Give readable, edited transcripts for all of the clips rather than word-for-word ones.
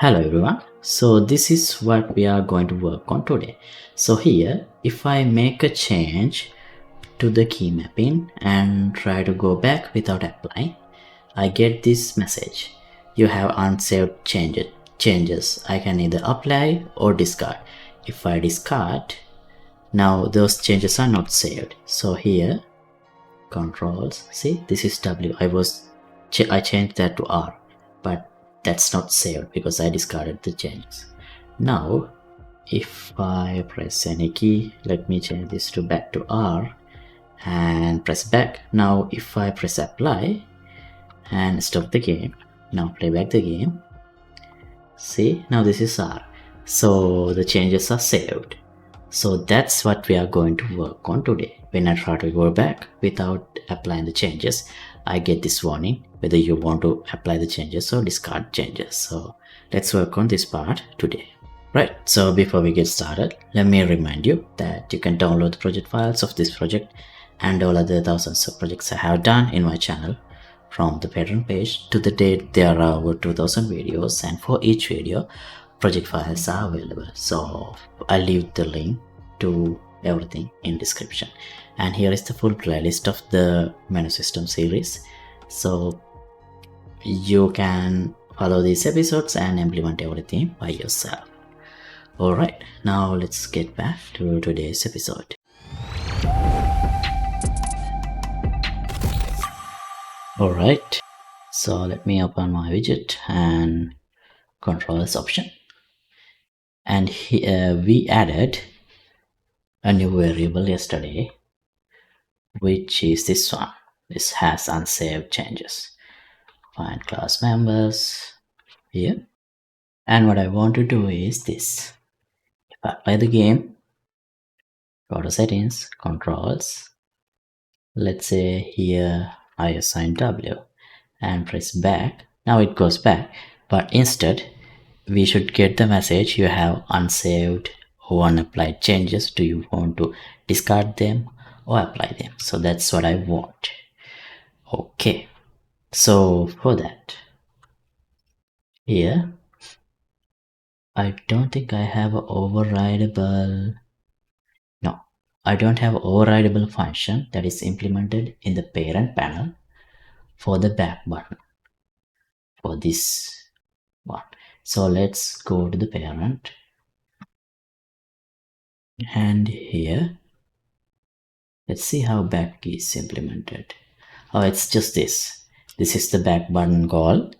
Hello everyone. So this is what we are going to work on today. So here, if I make a change to the key mapping and try to go back without applying, I get this message. You have unsaved changes. I can either apply or discard. If I discard, now those changes are not saved. So here, controls, see this is W. I changed that to R, but that's not saved because I discarded the changes. Now if I press any key, let me change this to back to R and press back. Now if I press apply and stop the game, now play back the game, see now this is R, so the changes are saved. So that's what we are going to work on today. When I try to go back without applying the changes, I get this warning whether you want to apply the changes or discard changes. So let's work on this part today. Right, so before we get started, let me remind you that you can download the project files of this project and all other thousands of projects I have done in my channel. From the Patreon page to the date, there are over 2000 videos, and for each video, project files are available. So I'll leave the link to everything in description. And here is the full playlist of the menu system series. So you can follow these episodes and implement everything by yourself. Alright, now let's get back to today's episode. Alright, so let me open my widget and controls option. And here we added a new variable yesterday, which is this one. This has unsaved changes. Find class members here. And what I want to do is this. If I play the game, go to settings, controls, let's say here I assign W and press back. Now it goes back, but instead we should get the message you have unsaved or unapplied changes. Do you want to discard them or apply them? So that's what I want. Okay, so for that, here I don't think I have an overridable. No, I don't have an overridable function that is implemented in the parent panel for the back button for this one. So let's go to the parent, and here let's see how back is implemented. Oh, it's just this. This is the back button call,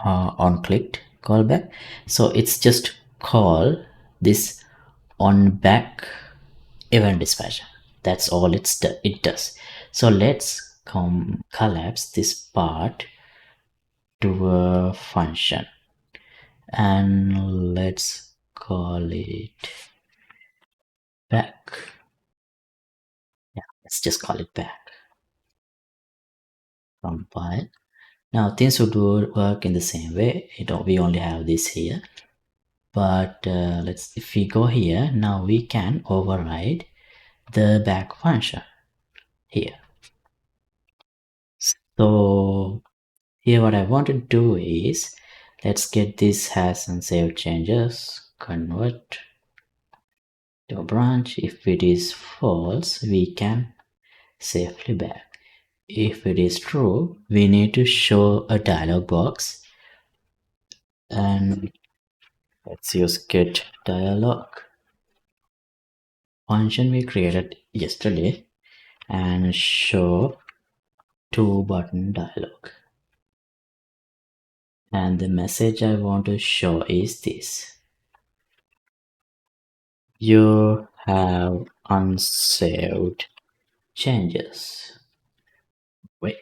on clicked callback. So it's just call this on back event dispatcher. That's all it does. So let's collapse this part to a function, and let's call it back. Yeah, let's just call it back. Compile. Now things would work in the same way. We only have this here, but if we go here, now we can override the back function here. So here what I want to do is, let's get this has unsaved changes, convert to a branch. If it is false, we can safely back. If it is true, we need to show a dialog box, and let's use get dialog function we created yesterday and show to button dialog. And the message I want to show is this: you have unsaved changes. Wait,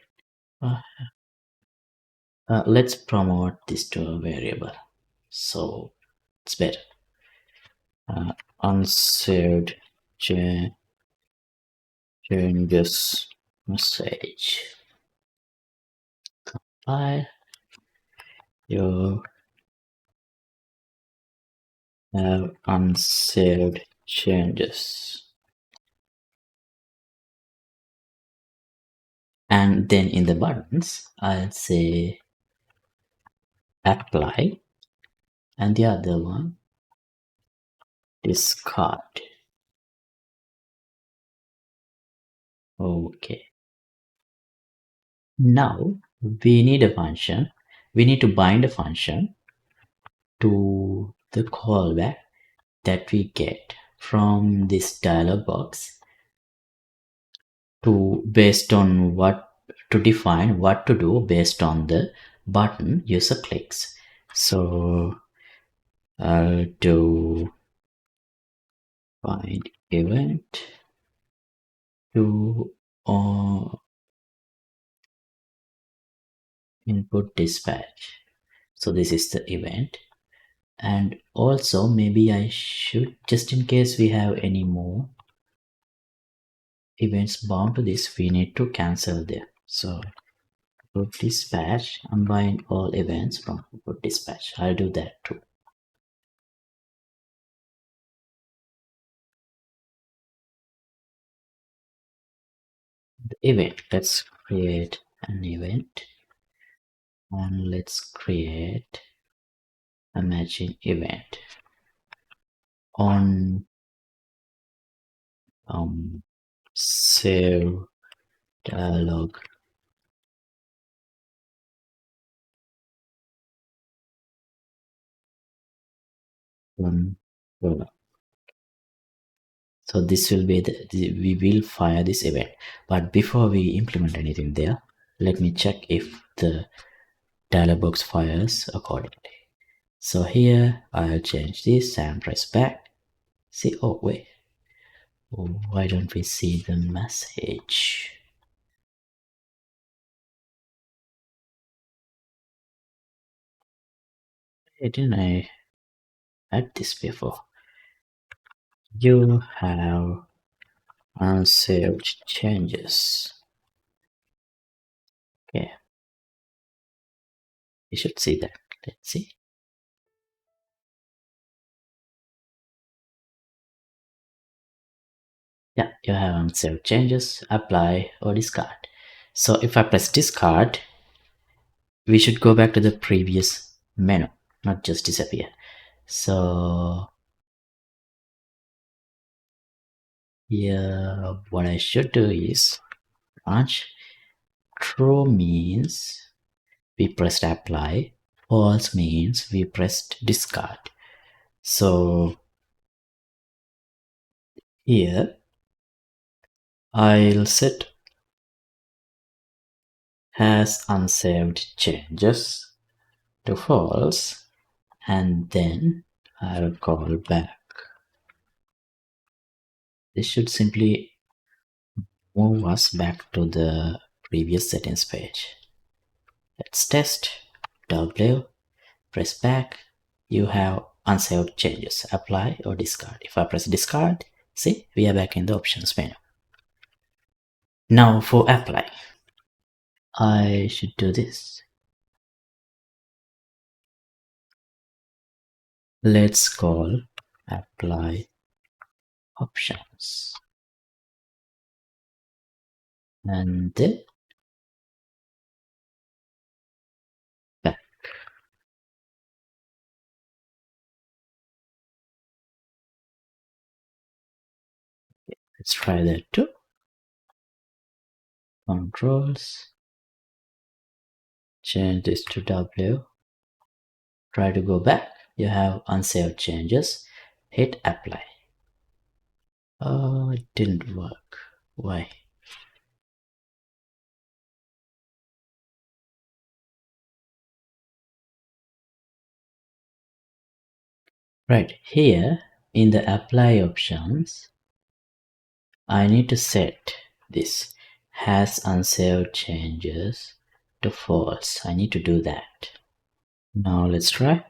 let's promote this to a variable so it's better. Unsaved changes message. Compile. You have unsaved changes. And then in the buttons, I'll say apply and the other one discard. Okay. Now we need a function. We need to bind a function to the callback that we get from this dialog box to based on what to define what to do based on the button user clicks. So I'll do bind event to input dispatch. So this is the event, and also maybe I should, just in case we have any more events bound to this, we need to cancel them. So input dispatch, unbind all events from input dispatch. I'll do that too. The event, let's create an event and let's create a matching event on save dialog. So this will be we will fire this event, but before we implement anything there, let me check if the dialog box fires accordingly. So here I'll change this and press back. See, oh wait, why don't we see the message? Didn't I add this before? You have unsaved changes. Okay, you should see that. Let's see. Yeah, you have unsaved changes, apply or discard. So if I press discard, we should go back to the previous menu, not just disappear. So yeah, what I should do is branch. True means we pressed apply, false means we pressed discard. So here I'll set has unsaved changes to false, and then I'll call back. This should simply move us back to the previous settings page. Let's test. W, press back. You have unsaved changes. Apply or discard. If I press discard, see, we are back in the options menu. Now for apply, I should do this. Let's call apply options. And then back. Let's try that too. Controls. Change this to W. Try to go back. You have unsaved changes. Hit apply. Oh, it didn't work. Why? Right here in the apply options, I need to set this has unsaved changes to false. I need to do that. Now let's try.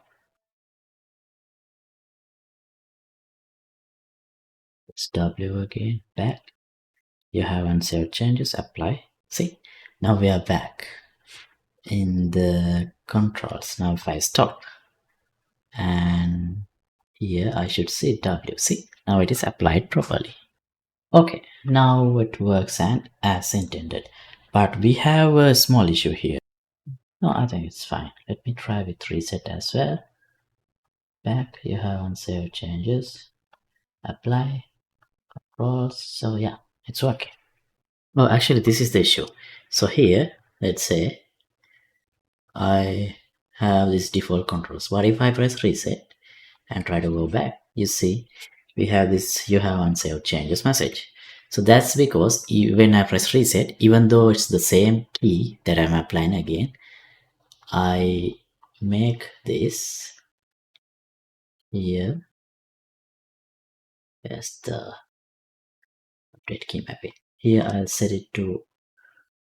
It's W again, back. You have unsaved changes, apply. See, now we are back in the controls. Now if I stop and here I should see W. See, now it is applied properly. Okay, now it works and as intended. But we have a small issue here. No, I think it's fine. Let me try with reset as well. back, you have unsaved changes, apply, controls. So yeah, it's working. Oh, actually, this is the issue. So here, let's say I have these default controls. What if I press reset and try to go back? You see, we have this you have unsaved changes message. So that's because when I press reset, even though it's the same key that I'm applying again, I make this here as the update key mapping. Here I'll set it to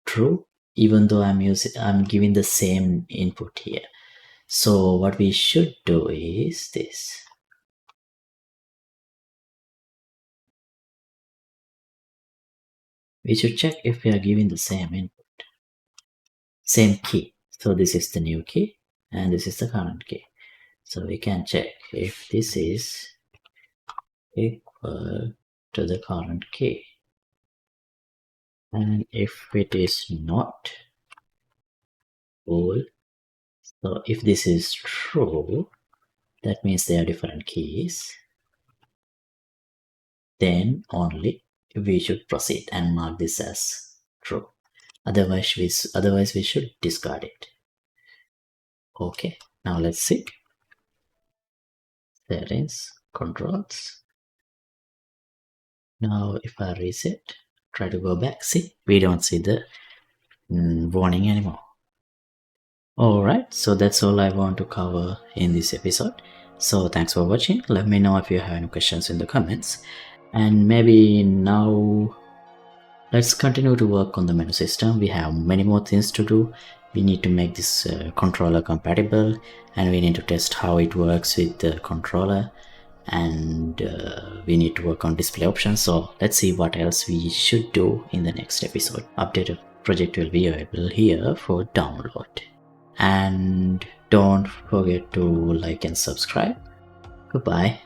true, even though I'm giving the same input here. So what we should do is this. We should check if we are giving the same input, same key. So this is the new key and this is the current key. So we can check if this is equal to the current key. And if it is not, cool. So if this is true, that means they are different keys. Then only we should proceed and mark this as true. Otherwise we should discard it. Okay, now let's see. Settings, controls. Now if I reset, try to go back, see, we don't see the warning anymore. Alright, so that's all I want to cover in this episode. So thanks for watching. Let me know if you have any questions in the comments. And maybe now let's continue to work on the menu system. We have many more things to do. We need to make this controller compatible, and we need to test how it works with the controller, and we need to work on display options. So let's see what else we should do in the next episode. Updated project will be available here for download. And don't forget to like and subscribe. Goodbye.